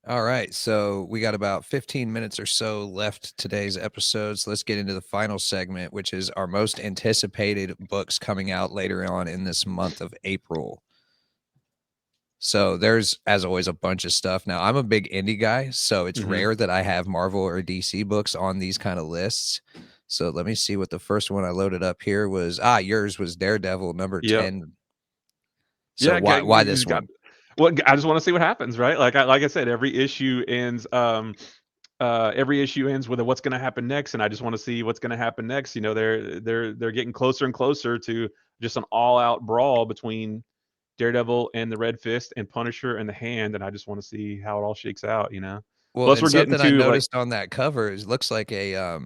All right, so we got about 15 minutes or so left today's episode. So let's get into the final segment, which is our most anticipated books coming out later on in this month of April. So there's, as always, a bunch of stuff. Now, I'm a big indie guy, so it's rare that I have Marvel or DC books on these kind of lists. So let me see what the first one I loaded up here was. Yours was Daredevil number Yep. 10. So Yeah, why this got one? well, I just wanna see what happens, right? Like I said, every issue ends with a what's gonna happen next, and I just wanna see what's gonna happen next. You know, they're getting closer and closer to just an all-out brawl between Daredevil and the Red Fist and Punisher and the Hand, and I just wanna see how it all shakes out, you know? Well, Plus, and we're getting something I to, like noticed on that cover is looks like a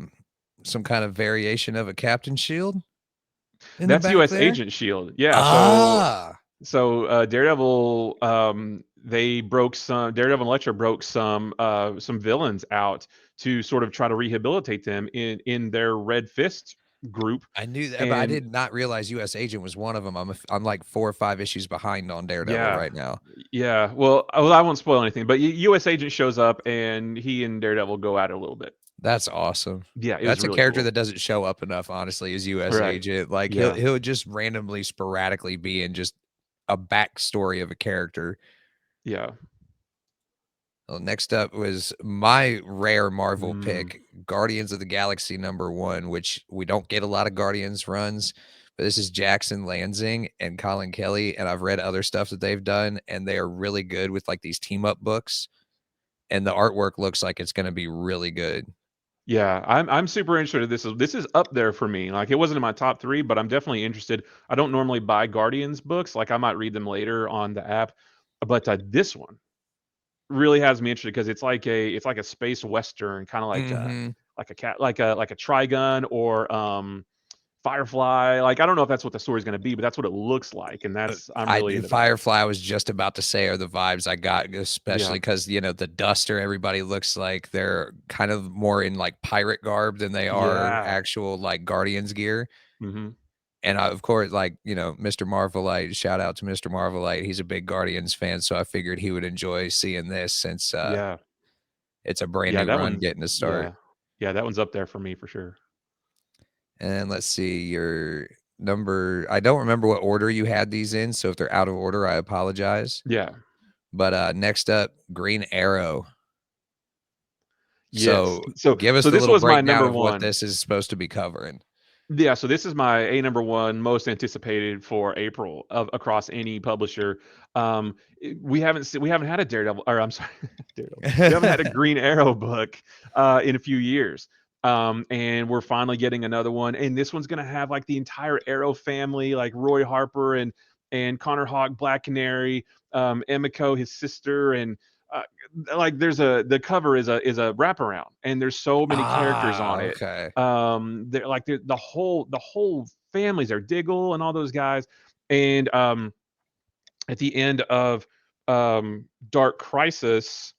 some kind of variation of a Captain Shield in the that's back US there. Agent Shield. Yeah, Ah, Daredevil, Daredevil and Elektra broke some villains out to sort of try to rehabilitate them in their Red Fist group, I knew that, but I and did not realize U.S. Agent was one of them. I'm like 4 or 5 issues behind on Daredevil yeah, right now. yeah. Well, I won't spoil anything, but US Agent shows up and he and Daredevil go at it a little bit. That's awesome. Yeah, it was That's a really character cool. that doesn't show up enough, honestly, as U.S. Right. Agent. Like he'll Yeah. he'll just randomly, sporadically be in just a backstory of a character. Yeah. Well, next up was my rare Marvel Mm. pick, Guardians of the Galaxy #1, which we don't get a lot of Guardians runs, but this is Jackson Lansing and Colin Kelly, and I've read other stuff that they've done, and they are really good with like these team up books, and the artwork looks like it's going to be really good. Yeah, I'm super interested. This is up there for me. Like, it wasn't in my top 3, but I'm definitely interested. I don't normally buy Guardians books, like, I might read them later on the app, but, this one really has me interested because it's like a space western, kinda Mhm. like a cat like a Trigun or, Firefly. Like, I don't know if that's what the story's gonna be, but that's what it looks like, and I'm I really into that. Firefly was just about to say are the vibes I got, especially Yeah. because the Duster, everybody looks like they're kind of more in like pirate garb than they are Yeah. actual like Guardians gear. Mhm. And of course, like, Mr. Marvelite, shout out to Mr. Marvelite. He's a big Guardians fan, so I figured he would enjoy seeing this since Yeah. it's a brand Yeah, new that run one's getting to start. yeah. Yeah, that one's up there for me for sure. And let's see your number. I don't remember what order you had these in, so if they're out of order, I apologize. Yeah. But next up, Green Arrow. Yes. So So give us so the this little was my breakdown number of what 1. this is supposed to be covering. Yeah, so this is my number 1 most anticipated for April of across any publisher. We haven't had a Daredevil, or I'm sorry, Daredevil. We haven't had a Green Arrow book in a few years. And we're finally getting another one, and this one's gonna have like the entire Arrow family, like Roy Harper and Connor Hawk, Black Canary, Emiko, his sister, and uh, like the cover is a wraparound, and there's so many characters on it. Okay. They're like the whole families are Diggle and all those guys, and at the end of Dark Crisis,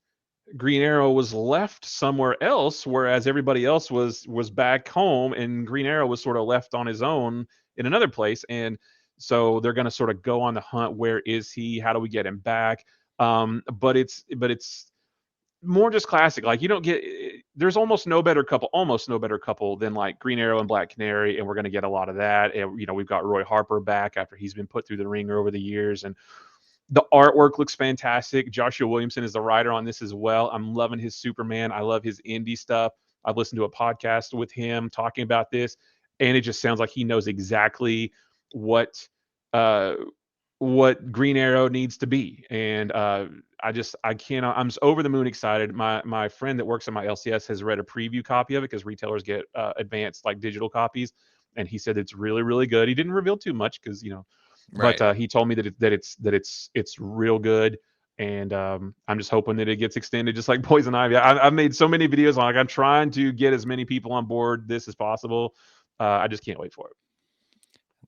Green Arrow was left somewhere else, whereas everybody else was back home, and Green Arrow was sort of left on his own in another place. And so they're going to sort of go on the hunt. Where is he? How do we get him back? But it's more just classic. Like, you don't get there's almost no better couple than like Green Arrow and Black Canary, and we're going to get a lot of that. And we've got Roy Harper back after he's been put through the ringer over the years, and the artwork looks fantastic. Joshua Williamson is the writer on this as well. I'm loving his Superman. I love his indie stuff. I've listened to a podcast with him talking about this, and it just sounds like he knows exactly what uh, what Green Arrow needs to be. And I cannot. I'm just over the moon excited. My friend that works at my LCS has read a preview copy of it because retailers get advanced like digital copies, and he said it's really really good. He didn't reveal too much because but Right. he told me that it's real good, and I'm just hoping that it gets extended, just like Poison Ivy. I've made so many videos on, like, I'm trying to get as many people on board this as possible. I just can't wait for it.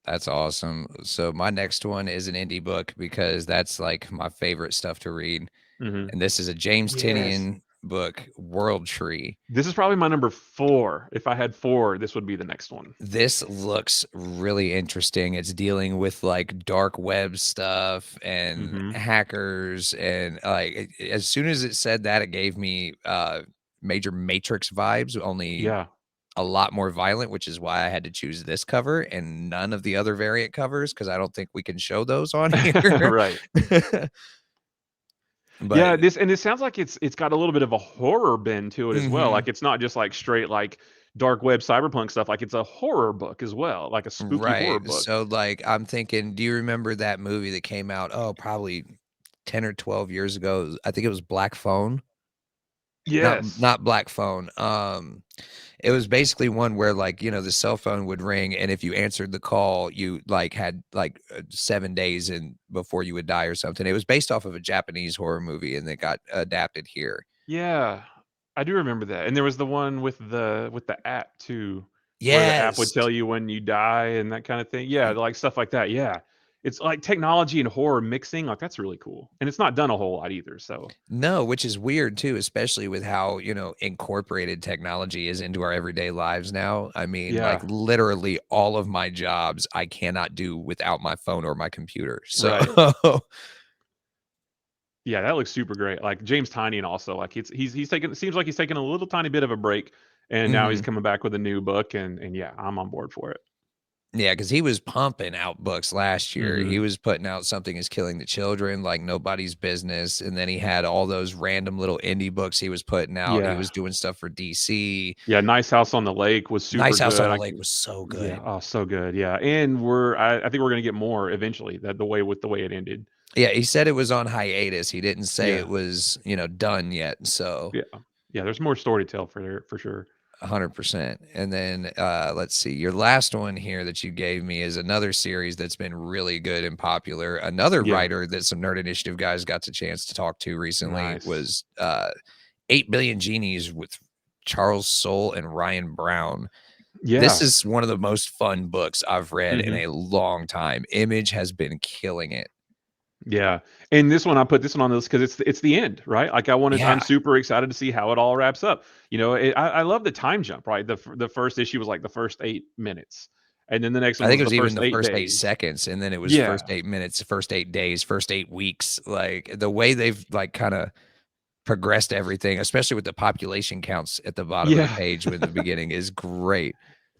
That's awesome. So my next one is an indie book because that's like my favorite stuff to read. Hmm. And this is a James Yes. Tynion book, World Tree. This is probably my number 4. If I had 4, this would be the next one. This looks really interesting. It's dealing with like dark web stuff and Mm-hmm. hackers, and like as soon as it said that, it gave me major Matrix vibes, only Yeah. a lot more violent, which is why I had to choose this cover and none of the other variant covers, because I don't think we can show those on here. Right. But Yeah, this sounds like it's got a little bit of a horror bend to it as well. mhm, Like it's not just like straight like dark web cyberpunk stuff. Like it's a horror book as well, like a spooky horror right. book. So like I'm thinking, do you remember that movie that came out, oh, probably 10 or 12 years ago? I think it was Black Phone. Not Yes. not Black Phone. It was basically one where like, the cell phone would ring, and if you answered the call, you like had like 7 days and before you would die or something. It was based off of a Japanese horror movie and it got adapted here. Yeah. I do remember that. And there was the one with the app too, where the app would Yes. tell you when you die and that kind of thing. Yeah, like stuff like that. Yeah. It's like technology and horror mixing. Like that's really cool. And it's not done a whole lot either. So No, which is weird too, especially with how, incorporated technology is into our everyday lives now. I mean, like yeah. literally all of my jobs I cannot do without my phone or my computer. So Right. Yeah, that looks super great. Like James Tynion also, like he's taking, it seems like he's taking a little tiny bit of a break, and now he's mhm. coming back with a new book, and yeah, I'm on board for it. Yeah, because he was pumping out books last year. Hmm. He was putting out Something Is Killing the Children, like Nobody's Business, and then he had all those random little indie books he was putting out. He Yeah, was doing stuff for DC. yeah. Nice House on the Lake was super Nice House good. on the Lake was so Yeah, good. oh, so good. Yeah, and I think we're gonna get more eventually. That the way it ended. Yeah, he said it was on hiatus. He didn't say Yeah, it was, done yet. So yeah, yeah. There's more story to tell for there for sure. 100%. And then let's see, your last one here that you gave me is another series that's been really good and popular. Another Yeah, writer that some Nerd Initiative guys got the chance to talk to recently nice. was 8 Billion Genies with Charles Soule and Ryan Brown. This Yeah. is one of the most fun books I've read in Hmm. a long time. Image has been killing it. Yeah, and this one I put this one on the list because it's the end, right? Like I'm Yeah, super excited to see how it all wraps up. I love the time jump, right? The first issue was like the first 8 minutes, and then the next I one think was it the was even first the eight first 8 days. seconds, and then it was Yeah, first 8 minutes, first 8 days, first 8 weeks. Like the way they've like kind of progressed everything, especially with the population counts at the bottom of the yeah. page in the beginning, is great.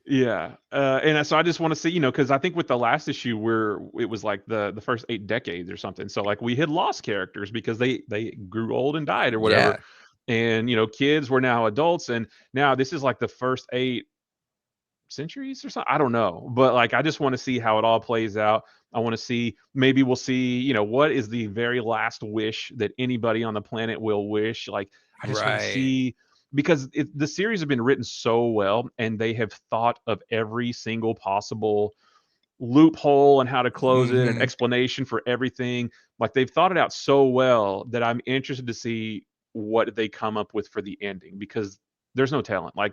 Yeah, so I just want to see, because I think with the last issue where it was like the first 8 decades or something. So like we had lost characters because they grew old and died or whatever, Yeah, and kids were now adults, and now this is like the first 8 centuries or something. I don't know, but like I just want to see how it all plays out. I want to see, maybe we'll see, what is the very last wish that anybody on the planet will wish. Like I just want to right. see, because the series have been written so well, and they have thought of every single possible loophole and how to close it, and Mhm. explanation for everything. Like they've thought it out so well that I'm interested to see what they come up with for the ending, because there's no talent. Like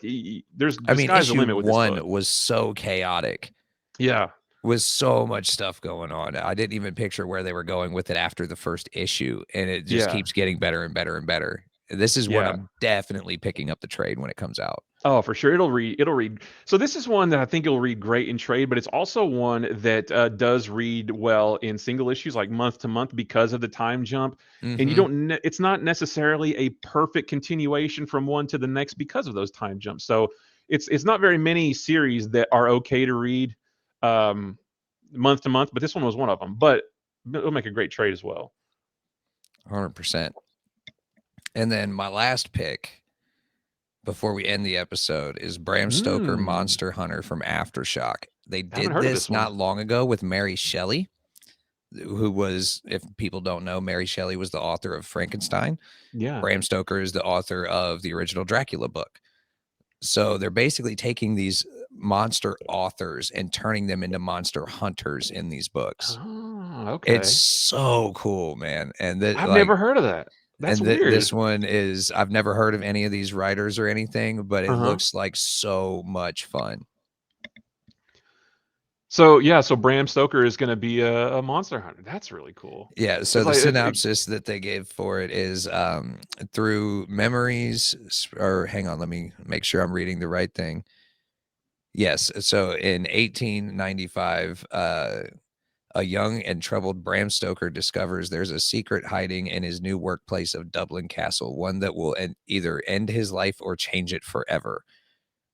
there's I the mean, sky's the issue limit with this 1 book. was so chaotic, Yeah. with so much stuff going on. I didn't even picture where they were going with it after the first issue, and it just Yeah. keeps getting better and better and better. This is one Yeah. I'm definitely picking up the trade when it comes out. Oh, for sure. It'll read. So this is one that I think it'll read great in trade, but it's also one that does read well in single issues, like month to month, because of the time jump. And you Mhm. don't. It's not necessarily a perfect continuation from one to the next because of those time jumps. So it's not very many series that are okay to read um, month to month, but this one was one of them. But it'll make a great trade as well. 100%. And then my last pick before we end the episode is Bram Stoker Mm, Monster Hunter from Aftershock. They I haven't did heard of this this one. not long ago with Mary Shelley, who was, if people don't know, Mary Shelley was the author of Frankenstein. Yeah. Bram Stoker is the author of the original Dracula book. So they're basically taking these monster authors and turning them into monster hunters in these books. Oh, It's okay. so cool, man. And that I've like never heard of that. That's this weird. one is, I've never heard of any of these writers or anything, but it Uh-huh. looks like so much fun. So yeah, so Bram Stoker is going to be a monster hunter. That's really cool. Yeah, so It's the like synopsis that they gave for it is through memories, or hang on, let me make sure I'm reading the right thing. Yes, so in 1895, a young and troubled Bram Stoker discovers there's a secret hiding in his new workplace of Dublin Castle, one that will either end his life or change it forever.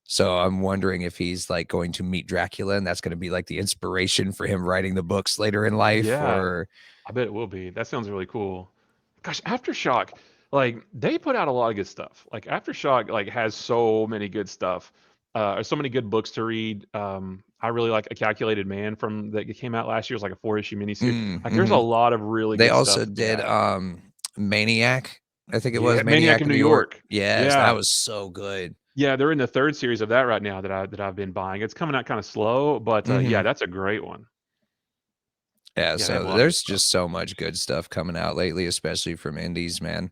So I'm wondering if he's like going to meet Dracula, and that's going to be like the inspiration for him writing the books later in life, yeah, or I bet it will be. That sounds really cool. Gosh, Aftershock, like they put out a lot of good stuff. Like Aftershock, like has so many good stuff, or so many good books to read. I really like A Calculated Man from that came out last year. It was like a 4-issue miniseries. Like there's a mhm. lot of really They good stuff also that they did have. Maniac. I think it was Yeah, Maniac Maniac in in New New York. York. Yes, that Yeah, was so good. yeah, they're in the third series of that right now that I've been buying. It's coming out kind of slow, but yeah, Mhm. that's a great one. Yeah, Yeah, they have so a lot of good there's stuff. just so much good stuff coming out lately, especially from indies, man.